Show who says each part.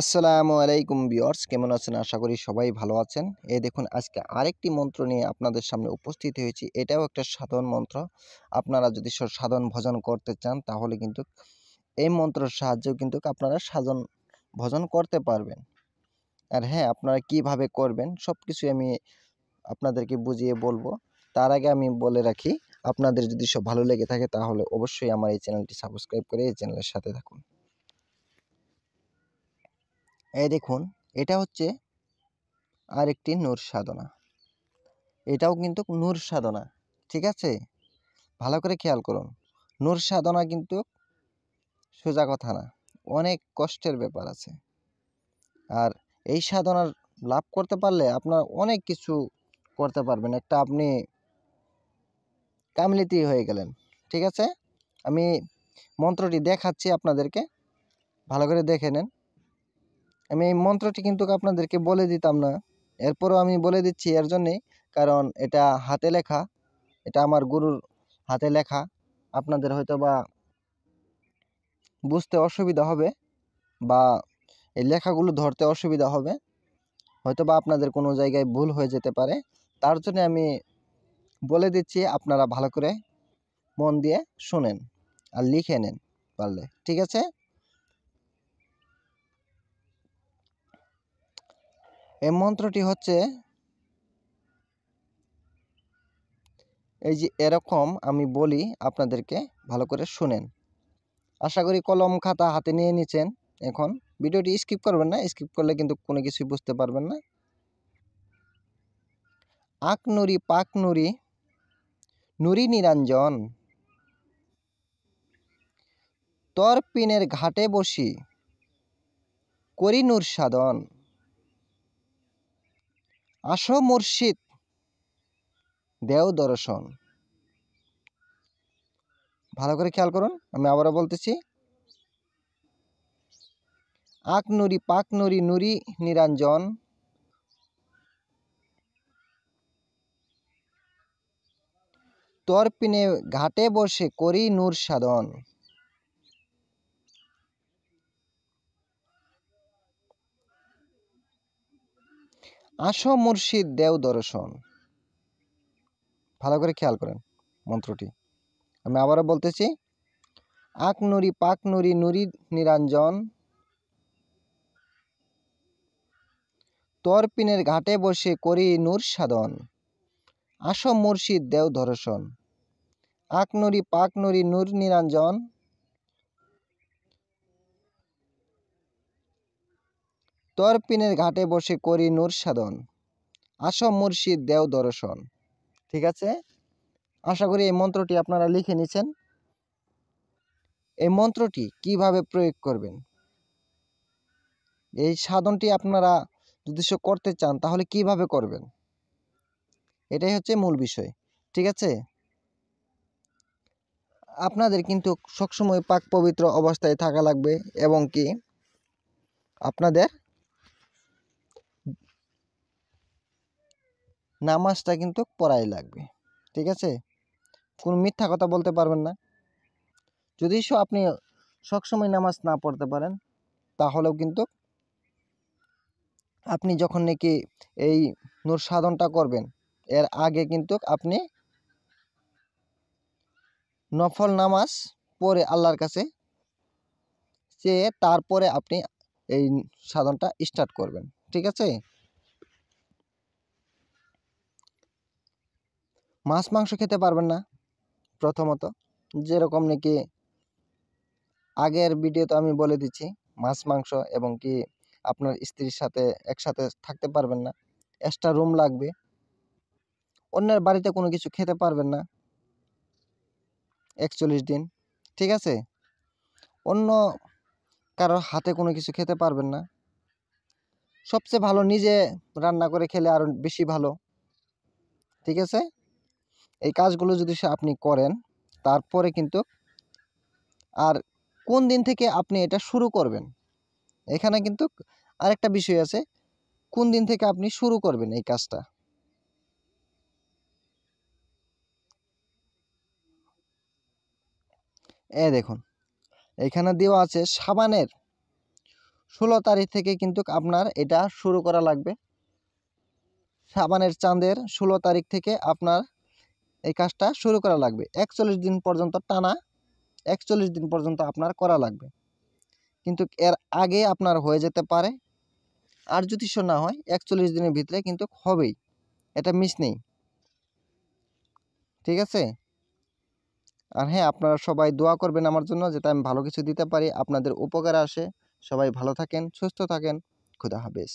Speaker 1: আসসালামু আলাইকুম ভিউয়ার্স, কেমন আছেন? আশা করি সবাই ভালো আছেন। এই দেখুন, আজকে আরেকটি মন্ত্র নিয়ে আপনাদের সামনে উপস্থিত হয়েছি। এটাও একটা সাধন মন্ত্র। আপনারা যদি সাধন ভজন করতে চান তাহলে কিন্তু এই মন্ত্রের সাহায্যেও কিন্তু আপনারা সাধন ভজন করতে পারবেন। আর হ্যাঁ, আপনারা কিভাবে করবেন সবকিছুই আমি আপনাদেরকে বুঝিয়ে বলবো। তার আগে আমি বলে রাখি, আপনাদের যদি সব ভালো লেগে থাকে তাহলে অবশ্যই আমার এই চ্যানেলটি সাবস্ক্রাইব করে এই চ্যানেলের সাথে থাকুন। এই দেখুন, এটা হচ্ছে আরেকটি নূর সাধনা। এটাও কিন্তু নূর সাধনা, ঠিক আছে? ভালো করে খেয়াল করুন। নূর সাধনা কিন্তু সোজা কথা না, অনেক কষ্টের ব্যাপার আছে। আর এই সাধনার লাভ করতে পারলে আপনার অনেক কিছু করতে পারবেন। একটা আপনি কামিলিতি হয়ে গেলেন, ঠিক আছে? আমি মন্ত্রটি দেখাচ্ছি আপনাদেরকে, ভালো করে দেখে নেন। আমি এই মন্ত্রটি কিন্তু আপনাদেরকে বলে দিতাম না, এরপরও আমি বলে দিচ্ছি এর জন্যেই, কারণ এটা হাতে লেখা, এটা আমার গুরুর হাতে লেখা। আপনাদের হয়তো বা বুঝতে অসুবিধা হবে বা এই লেখাগুলো ধরতে অসুবিধা হবে, হয়তো বা আপনাদের কোনো জায়গায় ভুল হয়ে যেতে পারে। তার জন্য আমি বলে দিচ্ছি, আপনারা ভালো করে মন দিয়ে শুনেন আর লিখে নেন পারলে, ঠিক আছে? এই মন্ত্রটি হচ্ছে এই যে এরকম আমি বলি, আপনাদেরকে ভালো করে শুনেন। আশা করি কলম খাতা হাতে নিয়ে নিচ্ছেন। এখন ভিডিওটি স্কিপ করবেন না, স্কিপ করলে কিন্তু কোনো কিছুই বুঝতে পারবেন না। আক নুরি পাক নুরি নুরি নিরঞ্জন, তর পিনের ঘাটে বসি করি নূর সাধন, আসো মুর্শিদ দেও দর্শন। ভালো করে খেয়াল করুন, আমি আবারও বলতেছি। আক নুরি পাক নুরি নুরি নিরঞ্জন, তর পিনে ঘাটে বসে করি নূর সাধন, আসো মুর্শিদ দেও দর্শন। ভালো করে খেয়াল করেন মন্ত্রটি, আমি আবারও বলতেছি। আক নুরি পাক নুরি নুরি নিরঞ্জন, তর পিনের ঘাটে বসে করি নূর সাধন, আসো মুর্শিদ দেও দর্শন। আক নুরি পাক নুরি নূর নিরঞ্জন, তর পিনের ঘাটে বসে করি নূর সাধন, আসো মুর্শিদ দেও দর্শন। ঠিক আছে? আশা করি এই মন্ত্রটি আপনারা লিখে নিছেন। এই মন্ত্রটি কিভাবে প্রয়োগ করবেন, এই সাধনটি আপনারা যদি করতে চান তাহলে কিভাবে করবেন, এটাই হচ্ছে মূল বিষয়। ঠিক আছে? আপনাদের কিন্তু সবসময় পাক পবিত্র অবস্থায় থাকা লাগবে, এবং কি আপনাদের নামাজটা কিন্তু পড়াই লাগবে। ঠিক আছে? কোনো মিথ্যা কথা বলতে পারবেন না। যদি আপনি সবসময় নামাজ না পড়তে পারেন, তাহলেও কিন্তু আপনি যখন নাকি এই নূর সাধনটা করবেন, এর আগে কিন্তু আপনি নফল নামাজ পড়ে আল্লাহর কাছে চেয়ে তারপরে আপনি এই সাধনটা স্টার্ট করবেন। ঠিক আছে? মাছ মাংস খেতে পারবেন না প্রথমত, যেরকম নাকি আগের ভিডিওতে আমি বলে দিচ্ছি। মাছ মাংস এবং কি আপনার স্ত্রীর সাথে একসাথে থাকতে পারবেন না, এক্সট্রা রুম লাগবে। অন্যের বাড়িতে কোনো কিছু খেতে পারবেন না 41 দিন। ঠিক আছে? অন্য কারোর হাতে কোনো কিছু খেতে পারবেন না। সবচেয়ে ভালো নিজে রান্না করে খেলে আরো বেশি ভালো। ঠিক আছে? এই কাজগুলো যদি আপনি করেন, তারপরে কিন্তু আর কোন দিন থেকে আপনি এটা শুরু করবেন, এখানে কিন্তু আরেকটা বিষয় আছে। কোন দিন থেকে আপনি শুরু করবেন এই কাজটা, দেখুন এখানে দেওয়া আছে সাবানের 16 তারিখ থেকে কিন্তু আপনার এটা শুরু করা লাগবে। সাবানের চাঁদের 16 তারিখ থেকে আপনার এই কাজটা শুরু করা লাগবে। 41 দিন পর্যন্ত টানা 41 দিন পর্যন্ত আপনার করা লাগবে। কিন্তু এর আগে আপনার হয়ে যেতে পারে। আর যদি না হয় 41 দিনের ভিতরে কিন্তু হবেই, এটা মিস নেই। ঠিক আছে? আর হ্যাঁ, আপনারা সবাই দোয়া করবেন আমার জন্য, যাতে আমি ভালো কিছু দিতে পারি, আপনাদের উপকারে আসে। সবাই ভালো থাকেন, সুস্থ থাকেন। খোদা হাফেজ।